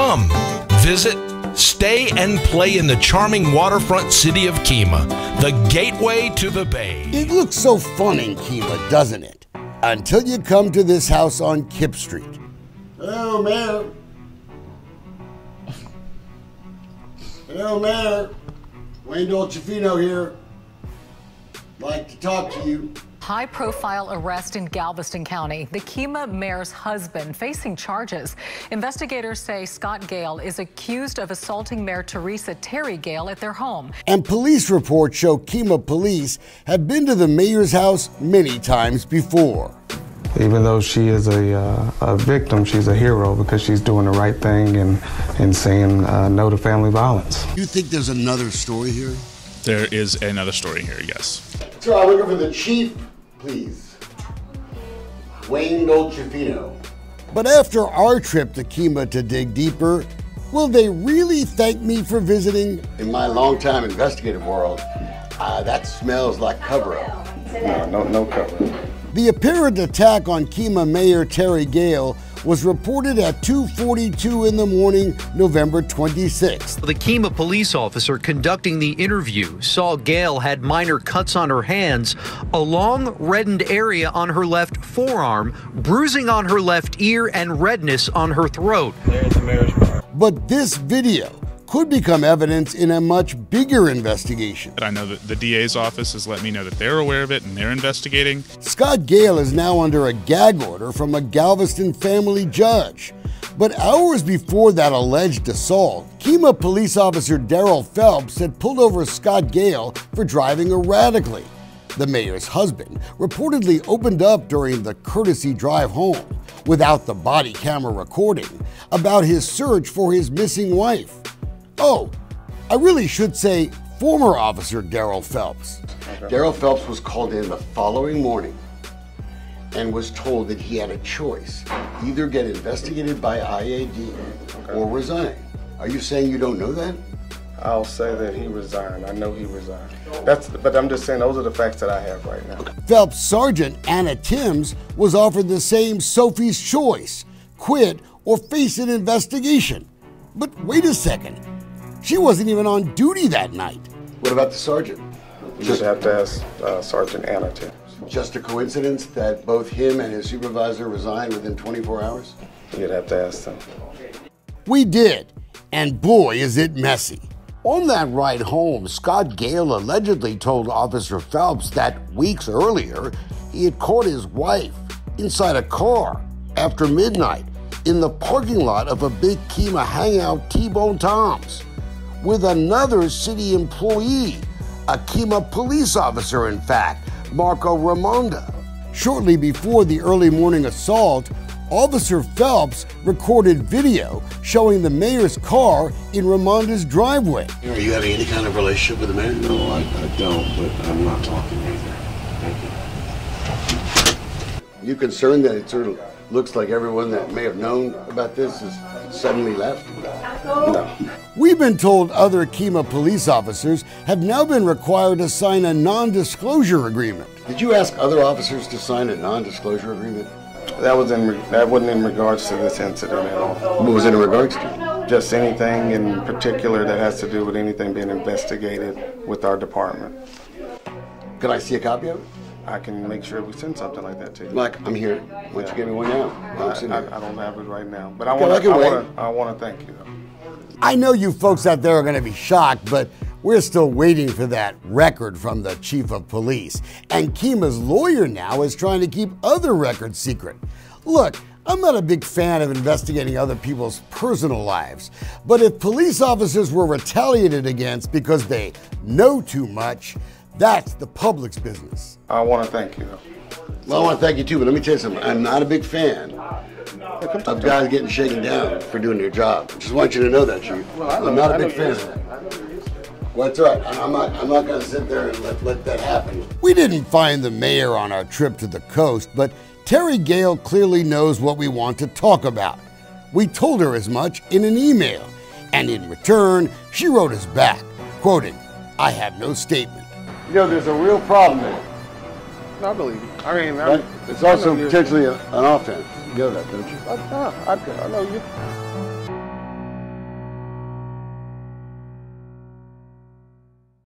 Come, visit, stay, and play in the charming waterfront city of Kemah, the gateway to the Bay. It looks so fun in Kemah, doesn't it? Until you come to this house on Kip Street. Hello, Mayor. Hello, Mayor. Wayne Dolcefino here. Like to talk to you. High-profile arrest in Galveston County. The Kemah mayor's husband facing charges. Investigators say Scott Gale is accused of assaulting Mayor Terri Gale at their home. And police reports show Kemah police have been to the mayor's house many times before. Even though she is a victim, she's a hero because she's doing the right thing and saying no to family violence. You think there's another story here? There is another story here, yes. Sir, I'm looking for the chief, please. Wayne Dolcefino. But after our trip to Kemah to dig deeper, will they really thank me for visiting? In my longtime investigative world, that smells like cover-up. No cover-up. The apparent attack on Kemah Mayor Terri Gale was reported at 2:42 in the morning, November 26th. The Kemah police officer conducting the interview saw Gale had minor cuts on her hands, a long reddened area on her left forearm, bruising on her left ear, and redness on her throat. There's the mayor's car. But this video could become evidence in a much bigger investigation. I know that the DA's office has let me know that they're aware of it and they're investigating. Scott Gale is now under a gag order from a Galveston family judge. But hours before that alleged assault, Kemah police officer Daryl Phelps had pulled over Scott Gale for driving erratically. The mayor's husband reportedly opened up during the courtesy drive home, without the body camera recording, about his search for his missing wife. Oh, I really should say former officer Daryl Phelps. Daryl Phelps was called in the following morning and was told that he had a choice: either get investigated by IAD or resign. Are you saying you don't know that? I'll say that he resigned. I know he resigned. But I'm just saying those are the facts that I have right now. Phelps Sergeant Anna Timms was offered the same Sophie's choice: quit or face an investigation. But wait a second. She wasn't even on duty that night. What about the sergeant? You just have to ask Sergeant Anna Timms. Just a coincidence that both him and his supervisor resigned within 24 hours? You'd have to ask them. We did, and boy is it messy. On that ride home, Scott Gale allegedly told Officer Phelps that weeks earlier he had caught his wife inside a car after midnight in the parking lot of a big Kemah hangout, T-Bone Tom's, with another city employee, a Kemah police officer in fact, Marco Ramonda. Shortly before the early morning assault, Officer Phelps recorded video showing the mayor's car in Ramonda's driveway. Are you having any kind of relationship with the mayor? No, I don't, but I'm not talking either. Thank you. You concerned that it sort of looks like everyone that may have known about this has suddenly left? No. We've been told other Kemah police officers have now been required to sign a non-disclosure agreement. Did you ask other officers to sign a non-disclosure agreement? That wasn't in regards to this incident at all. What was it in regards to? Just anything in particular that has to do with anything being investigated with our department. Can I see a copy of it? I can make sure we send something like that to you. Mike, I'm here. Why don't you give me one now? I don't have it right now, but I want to thank you, though. I know you folks out there are going to be shocked, but we're still waiting for that record from the chief of police. And Kemah's lawyer now is trying to keep other records secret. Look, I'm not a big fan of investigating other people's personal lives, but if police officers were retaliated against because they know too much, that's the public's business. I want to thank you, though. Well, I want to thank you too, but let me tell you something. I'm not a big fan of guys getting shaken down for doing their job. Just want you to know that, Chief. I'm not a big fan of that. Well, that's all right. I'm not going to sit there and let that happen. We didn't find the mayor on our trip to the coast, but Terri Gale clearly knows what we want to talk about. We told her as much in an email, and in return, she wrote us back, quoting, "I have no statement." You know, there's a real problem there. I believe you. I mean, right? It's also potentially an offense. You know that, don't you? I know you.